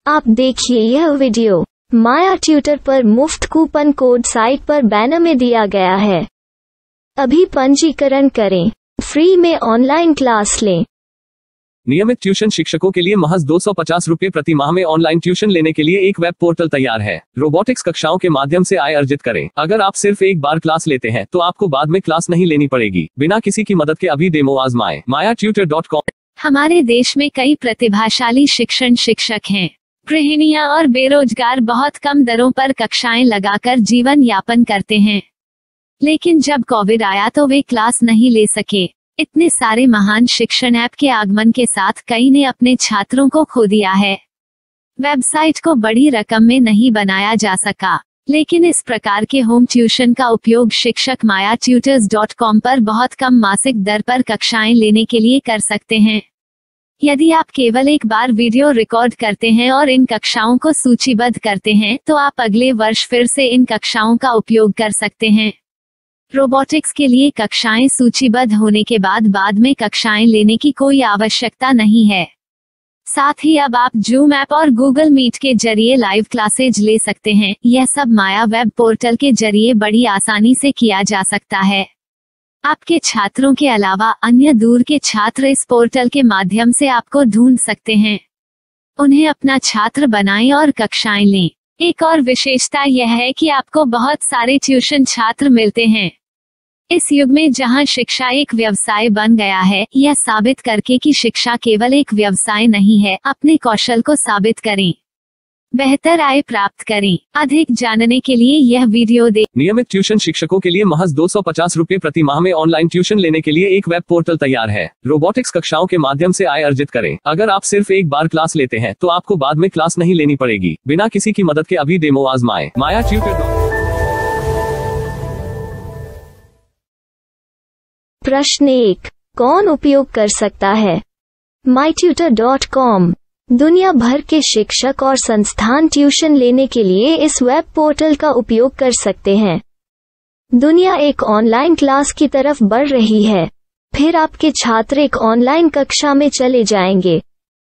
आप देखिए यह वीडियो माया ट्यूटर पर मुफ्त कूपन कोड साइट पर बैनर में दिया गया है। अभी पंजीकरण करें, फ्री में ऑनलाइन क्लास लें। नियमित ट्यूशन शिक्षकों के लिए महज 250 रुपये प्रति माह में ऑनलाइन ट्यूशन लेने के लिए एक वेब पोर्टल तैयार है। रोबोटिक्स कक्षाओं के माध्यम से आय अर्जित करें। अगर आप सिर्फ एक बार क्लास लेते हैं तो आपको बाद में क्लास नहीं लेनी पड़ेगी। बिना किसी की मदद के अभी डेमो आजमाएं। mayatutor.com। हमारे देश में कई प्रतिभाशाली शिक्षण शिक्षक हैं। गृहिणियां और बेरोजगार बहुत कम दरों पर कक्षाएं लगाकर जीवन यापन करते हैं, लेकिन जब कोविड आया तो वे क्लास नहीं ले सके। इतने सारे महान शिक्षण ऐप के आगमन के साथ कई ने अपने छात्रों को खो दिया है। वेबसाइट को बड़ी रकम में नहीं बनाया जा सका, लेकिन इस प्रकार के होम ट्यूशन का उपयोग शिक्षक mayatutors.com पर बहुत कम मासिक दर पर कक्षाएं लेने के लिए कर सकते हैं। यदि आप केवल एक बार वीडियो रिकॉर्ड करते हैं और इन कक्षाओं को सूचीबद्ध करते हैं तो आप अगले वर्ष फिर से इन कक्षाओं का उपयोग कर सकते हैं। रोबोटिक्स के लिए कक्षाएं सूचीबद्ध होने के बाद में कक्षाएं लेने की कोई आवश्यकता नहीं है। साथ ही अब आप जूम ऐप और गूगल मीट के जरिए लाइव क्लासेज ले सकते हैं। यह सब माया वेब पोर्टल के जरिए बड़ी आसानी से किया जा सकता है। आपके छात्रों के अलावा अन्य दूर के छात्र इस पोर्टल के माध्यम से आपको ढूंढ सकते हैं। उन्हें अपना छात्र बनाएं और कक्षाएं लें। एक और विशेषता यह है कि आपको बहुत सारे ट्यूशन छात्र मिलते हैं। इस युग में जहां शिक्षा एक व्यवसाय बन गया है, यह साबित करके कि शिक्षा केवल एक व्यवसाय नहीं है, अपने कौशल को साबित करें, बेहतर आय प्राप्त करें। अधिक जानने के लिए यह वीडियो देखें। नियमित ट्यूशन शिक्षकों के लिए महज 250 रुपये प्रति माह में ऑनलाइन ट्यूशन लेने के लिए एक वेब पोर्टल तैयार है। रोबोटिक्स कक्षाओं के माध्यम से आय अर्जित करें। अगर आप सिर्फ एक बार क्लास लेते हैं तो आपको बाद में क्लास नहीं लेनी पड़ेगी। बिना किसी की मदद के अभी डेमो आजमाएं। mayatutor.com। प्रश्न 1, कौन उपयोग कर सकता है? mytutor.com। दुनिया भर के शिक्षक और संस्थान ट्यूशन लेने के लिए इस वेब पोर्टल का उपयोग कर सकते हैं। दुनिया एक ऑनलाइन क्लास की तरफ बढ़ रही है। फिर आपके छात्र एक ऑनलाइन कक्षा में चले जाएंगे।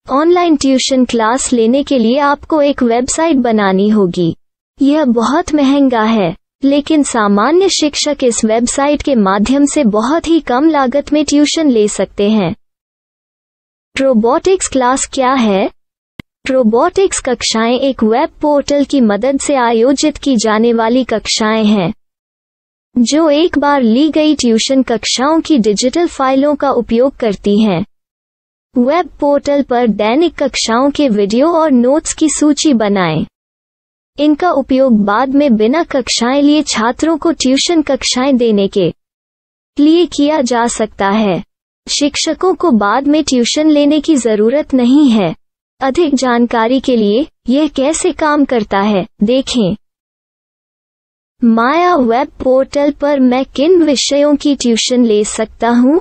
ऑनलाइन ट्यूशन क्लास लेने के लिए आपको एक वेबसाइट बनानी होगी। यह बहुत महंगा है, लेकिन सामान्य शिक्षक इस वेबसाइट के माध्यम से बहुत ही कम लागत में ट्यूशन ले सकते हैं। रोबोटिक्स क्लास क्या है? रोबोटिक्स कक्षाएं एक वेब पोर्टल की मदद से आयोजित की जाने वाली कक्षाएं हैं, जो एक बार ली गई ट्यूशन कक्षाओं की डिजिटल फाइलों का उपयोग करती हैं। वेब पोर्टल पर दैनिक कक्षाओं के वीडियो और नोट्स की सूची बनाएं। इनका उपयोग बाद में बिना कक्षाएं लिए छात्रों को ट्यूशन कक्षाएं देने के लिए किया जा सकता है। शिक्षकों को बाद में ट्यूशन लेने की जरूरत नहीं है। अधिक जानकारी के लिए यह कैसे काम करता है, देखें। माया वेब पोर्टल पर मैं किन विषयों की ट्यूशन ले सकता हूँ?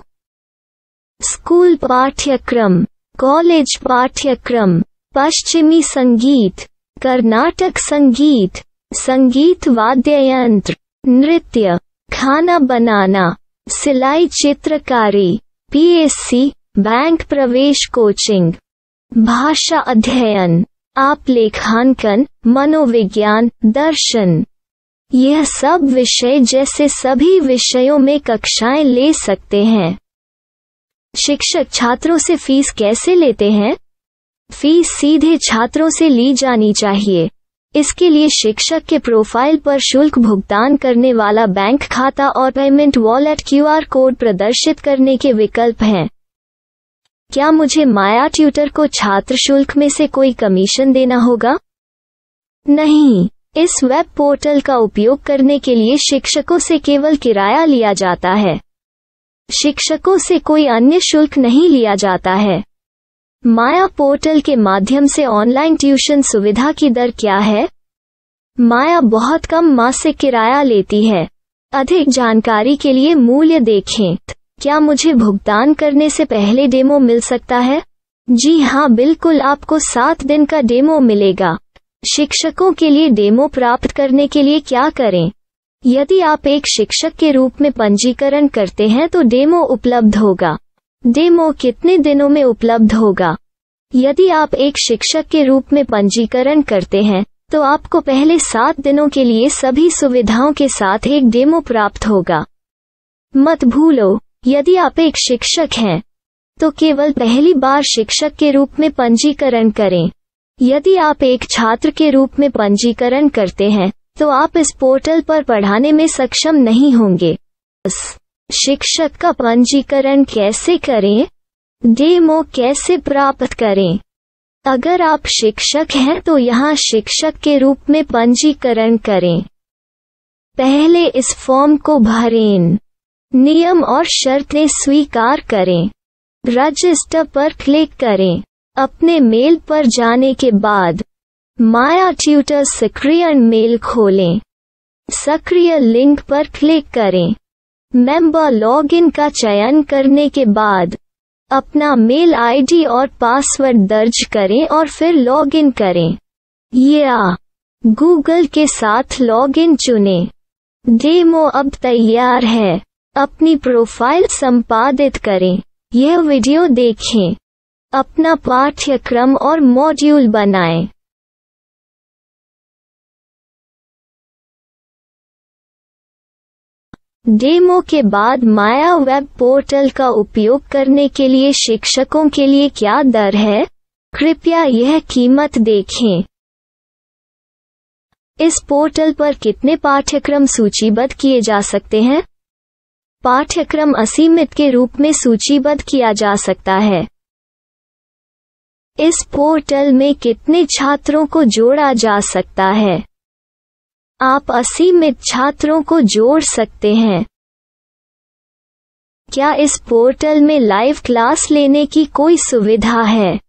स्कूल पाठ्यक्रम, कॉलेज पाठ्यक्रम, पश्चिमी संगीत, कर्नाटक संगीत, संगीत वाद्य यंत्र, नृत्य, खाना बनाना, सिलाई चित्रकारी, PSC, बैंक प्रवेश कोचिंग, भाषा अध्ययन, आप लेखांकन, मनोविज्ञान, दर्शन। यह सब विषय जैसे सभी विषयों में कक्षाएं ले सकते हैं। शिक्षक छात्रों से फीस कैसे लेते हैं? फीस सीधे छात्रों से ली जानी चाहिए। इसके लिए शिक्षक के प्रोफाइल पर शुल्क भुगतान करने वाला बैंक खाता और पेमेंट वॉलेट QR कोड प्रदर्शित करने के विकल्प हैं। क्या मुझे माया ट्यूटर को छात्र शुल्क में से कोई कमीशन देना होगा? नहीं, इस वेब पोर्टल का उपयोग करने के लिए शिक्षकों से केवल किराया लिया जाता है। शिक्षकों से कोई अन्य शुल्क नहीं लिया जाता है। माया पोर्टल के माध्यम से ऑनलाइन ट्यूशन सुविधा की दर क्या है? माया बहुत कम मासिक किराया लेती है। अधिक जानकारी के लिए मूल्य देखें। क्या मुझे भुगतान करने से पहले डेमो मिल सकता है? जी हाँ, बिल्कुल, आपको 7 दिन का डेमो मिलेगा। शिक्षकों के लिए डेमो प्राप्त करने के लिए क्या करें? यदि आप एक शिक्षक के रूप में पंजीकरण करते हैं तो डेमो उपलब्ध होगा। डेमो कितने दिनों में उपलब्ध होगा? यदि आप एक शिक्षक के रूप में पंजीकरण करते हैं तो आपको पहले 7 दिनों के लिए सभी सुविधाओं के साथ एक डेमो प्राप्त होगा। मत भूलो, यदि आप एक शिक्षक हैं तो केवल पहली बार शिक्षक के रूप में पंजीकरण करें। यदि आप एक छात्र के रूप में पंजीकरण करते हैं तो आप इस पोर्टल पर पढ़ाने में सक्षम नहीं होंगे। शिक्षक का पंजीकरण कैसे करें? डेमो कैसे प्राप्त करें? अगर आप शिक्षक हैं तो यहाँ शिक्षक के रूप में पंजीकरण करें। पहले इस फॉर्म को भरें। नियम और शर्तें स्वीकार करें। रजिस्टर पर क्लिक करें। अपने मेल पर जाने के बाद माया ट्यूटर सक्रिय मेल खोलें। सक्रिय लिंक पर क्लिक करें। मेंबर लॉगिन का चयन करने के बाद अपना मेल आईडी और पासवर्ड दर्ज करें और फिर लॉगिन करें या गूगल के साथ लॉगिन चुनें। डेमो अब तैयार है। अपनी प्रोफाइल संपादित करें। यह वीडियो देखें। अपना पाठ्यक्रम और मॉड्यूल बनाएं। डेमो के बाद माया वेब पोर्टल का उपयोग करने के लिए शिक्षकों के लिए क्या दर है? कृपया यह कीमत देखें। इस पोर्टल पर कितने पाठ्यक्रम सूचीबद्ध किए जा सकते हैं? पाठ्यक्रम असीमित के रूप में सूचीबद्ध किया जा सकता है। इस पोर्टल में कितने छात्रों को जोड़ा जा सकता है? आप असीमित छात्रों को जोड़ सकते हैं। क्या इस पोर्टल में लाइव क्लास लेने की कोई सुविधा है?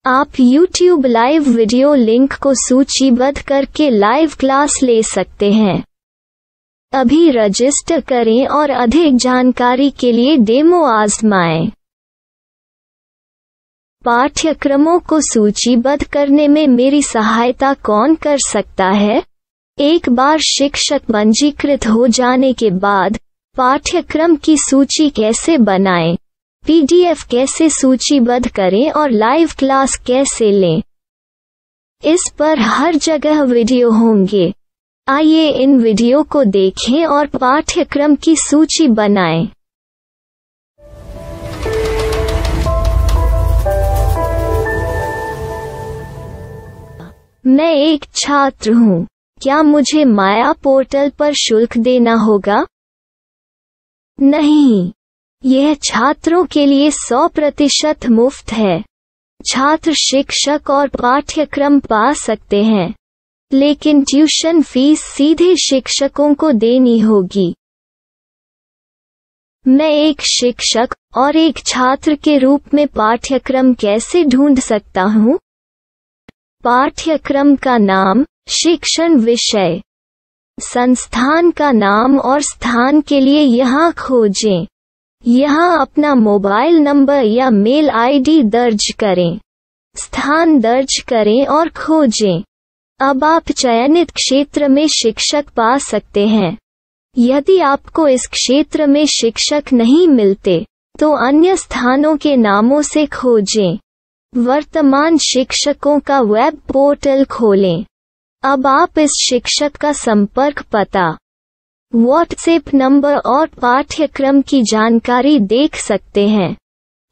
आप YouTube लाइव वीडियो लिंक को सूचीबद्ध करके लाइव क्लास ले सकते हैं। अभी रजिस्टर करें और अधिक जानकारी के लिए डेमो आजमाएं। पाठ्यक्रमों को सूचीबद्ध करने में मेरी सहायता कौन कर सकता है? एक बार शिक्षक पंजीकृत हो जाने के बाद पाठ्यक्रम की सूची कैसे बनाएं, PDF कैसे सूचीबद्ध करें और लाइव क्लास कैसे लें, इस पर हर जगह वीडियो होंगे। आइए इन वीडियो को देखें और पाठ्यक्रम की सूची बनाएं। मैं एक छात्र हूँ। क्या मुझे माया पोर्टल पर शुल्क देना होगा? नहीं, यह छात्रों के लिए 100% मुफ्त है। छात्र शिक्षक और पाठ्यक्रम पा सकते हैं, लेकिन ट्यूशन फीस सीधे शिक्षकों को देनी होगी। मैं एक शिक्षक और एक छात्र के रूप में पाठ्यक्रम कैसे ढूंढ सकता हूँ? पाठ्यक्रम का नाम, शिक्षण विषय, संस्थान का नाम और स्थान के लिए यहाँ खोजें। यहाँ अपना मोबाइल नंबर या मेल आईडी दर्ज करें। स्थान दर्ज करें और खोजें। अब आप चयनित क्षेत्र में शिक्षक पा सकते हैं। यदि आपको इस क्षेत्र में शिक्षक नहीं मिलते तो अन्य स्थानों के नामों से खोजें। वर्तमान शिक्षकों का वेब पोर्टल खोलें। अब आप इस शिक्षक का संपर्क पता, व्हाट्सएप नंबर और पाठ्यक्रम की जानकारी देख सकते हैं।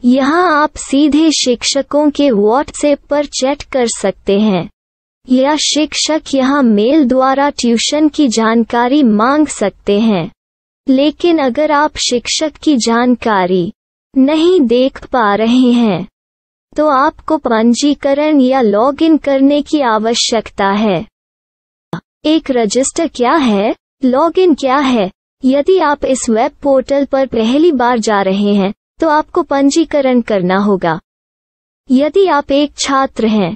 यहाँ आप सीधे शिक्षकों के व्हाट्सएप पर चैट कर सकते हैं या शिक्षक यहाँ मेल द्वारा ट्यूशन की जानकारी मांग सकते हैं। लेकिन अगर आप शिक्षक की जानकारी नहीं देख पा रहे हैं तो आपको पंजीकरण या लॉगिन करने की आवश्यकता है। एक रजिस्टर क्या है? लॉगिन क्या है? यदि आप इस वेब पोर्टल पर पहली बार जा रहे हैं तो आपको पंजीकरण करना होगा। यदि आप एक छात्र हैं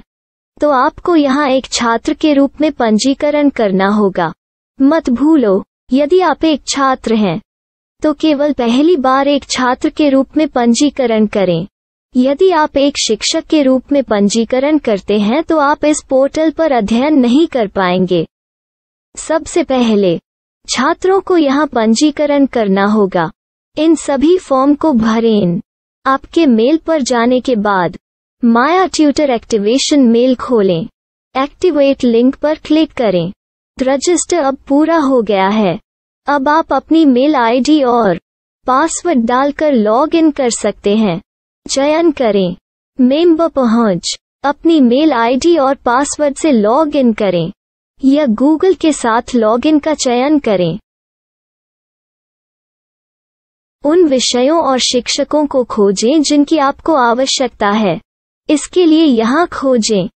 तो आपको यहाँ एक छात्र के रूप में पंजीकरण करना होगा। मत भूलो, यदि आप एक छात्र हैं तो केवल पहली बार एक छात्र के रूप में पंजीकरण करें। यदि आप एक शिक्षक के रूप में पंजीकरण करते हैं तो आप इस पोर्टल पर अध्ययन नहीं कर पाएंगे। सबसे पहले छात्रों को यहाँ पंजीकरण करना होगा। इन सभी फॉर्म को भरें। आपके मेल पर जाने के बाद माया ट्यूटर एक्टिवेशन मेल खोलें। एक्टिवेट लिंक पर क्लिक करें। रजिस्टर अब पूरा हो गया है। अब आप अपनी मेल आईडी और पासवर्ड डालकर लॉग इन कर सकते हैं। चयन करें मेंबर पहुंच। अपनी मेल आईडी और पासवर्ड से लॉग इन करें या गूगल के साथ लॉगिन का चयन करें। उन विषयों और शिक्षकों को खोजें जिनकी आपको आवश्यकता है। इसके लिए यहाँ खोजें।